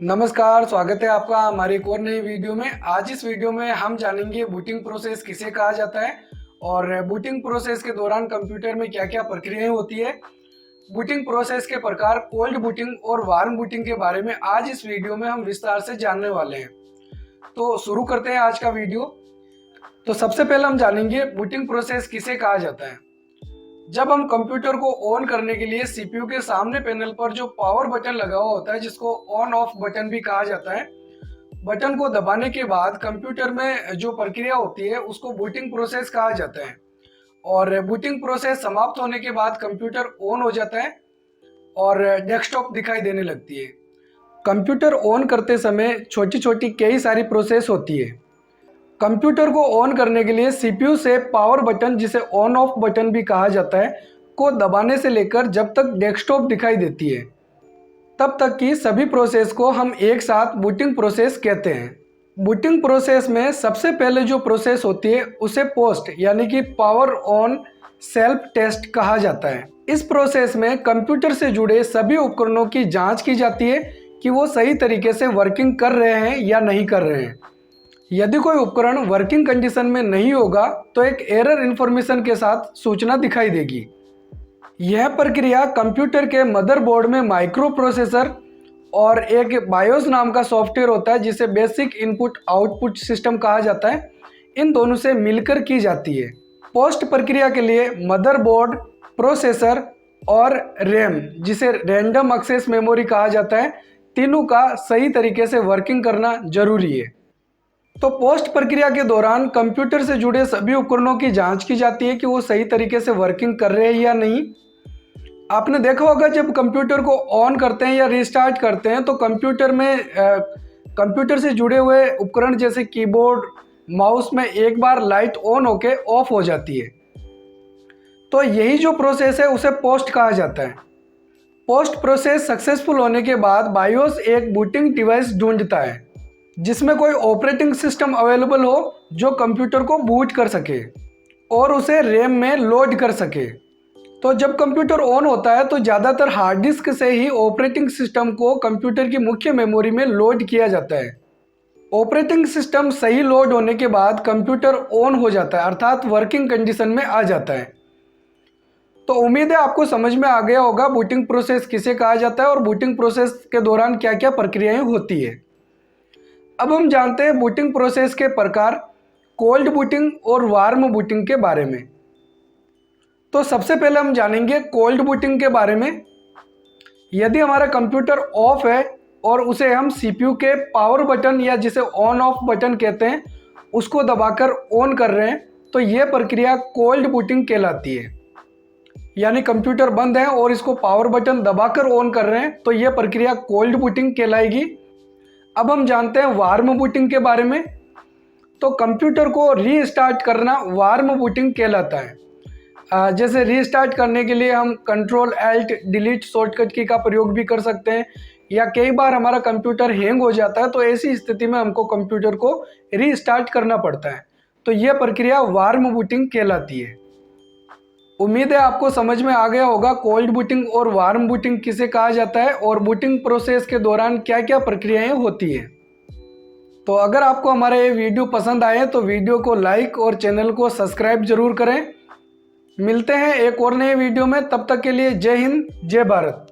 नमस्कार, स्वागत है आपका हमारी एक और नई वीडियो में। आज इस वीडियो में हम जानेंगे बूटिंग प्रोसेस किसे कहा जाता है और बूटिंग प्रोसेस के दौरान कंप्यूटर में क्या क्या प्रक्रियाएं होती है। बूटिंग प्रोसेस के प्रकार, कोल्ड बूटिंग और वार्म बूटिंग के बारे में आज इस वीडियो में हम विस्तार से जानने वाले हैं। तो शुरू करते हैं आज का वीडियो। तो सबसे पहले हम जानेंगे बूटिंग प्रोसेस किसे कहा जाता है। जब हम कंप्यूटर को ऑन करने के लिए सीपीयू के सामने पैनल पर जो पावर बटन लगा हुआ होता है, जिसको ऑन ऑफ बटन भी कहा जाता है, बटन को दबाने के बाद कंप्यूटर में जो प्रक्रिया होती है उसको बूटिंग प्रोसेस कहा जाता है। और बूटिंग प्रोसेस समाप्त होने के बाद कंप्यूटर ऑन हो जाता है और डेस्कटॉप दिखाई देने लगती है। कंप्यूटर ऑन करते समय छोटी छोटी कई सारी प्रोसेस होती है। कंप्यूटर को ऑन करने के लिए सीपीयू से पावर बटन, जिसे ऑन ऑफ बटन भी कहा जाता है, को दबाने से लेकर जब तक डेस्कटॉप दिखाई देती है तब तक की सभी प्रोसेस को हम एक साथ बूटिंग प्रोसेस कहते हैं। बूटिंग प्रोसेस में सबसे पहले जो प्रोसेस होती है उसे पोस्ट यानी कि पावर ऑन सेल्फ टेस्ट कहा जाता है। इस प्रोसेस में कंप्यूटर से जुड़े सभी उपकरणों की जांच की जाती है कि वो सही तरीके से वर्किंग कर रहे हैं या नहीं कर रहे हैं। यदि कोई उपकरण वर्किंग कंडीशन में नहीं होगा तो एक एरर इन्फॉर्मेशन के साथ सूचना दिखाई देगी। यह प्रक्रिया कंप्यूटर के मदरबोर्ड में माइक्रो प्रोसेसर और एक बायोस नाम का सॉफ्टवेयर होता है, जिसे बेसिक इनपुट आउटपुट सिस्टम कहा जाता है, इन दोनों से मिलकर की जाती है। पोस्ट प्रक्रिया के लिए मदरबोर्ड, प्रोसेसर और रैम, जिसे रैंडम एक्सेस मेमोरी कहा जाता है, तीनों का सही तरीके से वर्किंग करना जरूरी है। तो पोस्ट प्रक्रिया के दौरान कंप्यूटर से जुड़े सभी उपकरणों की जांच की जाती है कि वो सही तरीके से वर्किंग कर रहे हैं या नहीं। आपने देखा होगा जब कंप्यूटर को ऑन करते हैं या रिस्टार्ट करते हैं तो कंप्यूटर से जुड़े हुए उपकरण जैसे कीबोर्ड, माउस में एक बार लाइट ऑन होके ऑफ हो जाती है। तो यही जो प्रोसेस है उसे पोस्ट कहा जाता है। पोस्ट प्रोसेस सक्सेसफुल होने के बाद बायोस एक बूटिंग डिवाइस ढूंढता है जिसमें कोई ऑपरेटिंग सिस्टम अवेलेबल हो जो कंप्यूटर को बूट कर सके और उसे रैम में लोड कर सके। तो जब कंप्यूटर ऑन होता है तो ज़्यादातर हार्ड डिस्क से ही ऑपरेटिंग सिस्टम को कंप्यूटर की मुख्य मेमोरी में लोड किया जाता है। ऑपरेटिंग सिस्टम सही लोड होने के बाद कंप्यूटर ऑन हो जाता है, अर्थात वर्किंग कंडीशन में आ जाता है। तो उम्मीद है आपको समझ में आ गया होगा बूटिंग प्रोसेस किसे कहा जाता है और बूटिंग प्रोसेस के दौरान क्या क्या प्रक्रियाएं होती है। अब हम जानते हैं बूटिंग प्रोसेस के प्रकार, कोल्ड बूटिंग और वार्म बूटिंग के बारे में। तो सबसे पहले हम जानेंगे कोल्ड बूटिंग के बारे में। यदि हमारा कंप्यूटर ऑफ है और उसे हम सीपीयू के पावर बटन या जिसे ऑन ऑफ बटन कहते हैं उसको दबाकर ऑन कर रहे हैं तो यह प्रक्रिया कोल्ड बूटिंग कहलाती है। यानी कंप्यूटर बंद है और इसको पावर बटन दबाकर ऑन कर रहे हैं तो यह प्रक्रिया कोल्ड बूटिंग कहलाएगी। अब हम जानते हैं वार्म बूटिंग के बारे में। तो कंप्यूटर को रीस्टार्ट करना वार्म बूटिंग कहलाता है। जैसे रीस्टार्ट करने के लिए हम कंट्रोल एल्ट डिलीट शॉर्टकट की का प्रयोग भी कर सकते हैं, या कई बार हमारा कंप्यूटर हैंग हो जाता है तो ऐसी स्थिति में हमको कंप्यूटर को रीस्टार्ट करना पड़ता है, तो यह प्रक्रिया वार्म बूटिंग कहलाती है। उम्मीद है आपको समझ में आ गया होगा कोल्ड बूटिंग और वार्म बूटिंग किसे कहा जाता है और बूटिंग प्रोसेस के दौरान क्या क्या प्रक्रियाएं होती हैं। तो अगर आपको हमारा ये वीडियो पसंद आए तो वीडियो को लाइक और चैनल को सब्सक्राइब जरूर करें। मिलते हैं एक और नए वीडियो में, तब तक के लिए जय हिंद, जय भारत।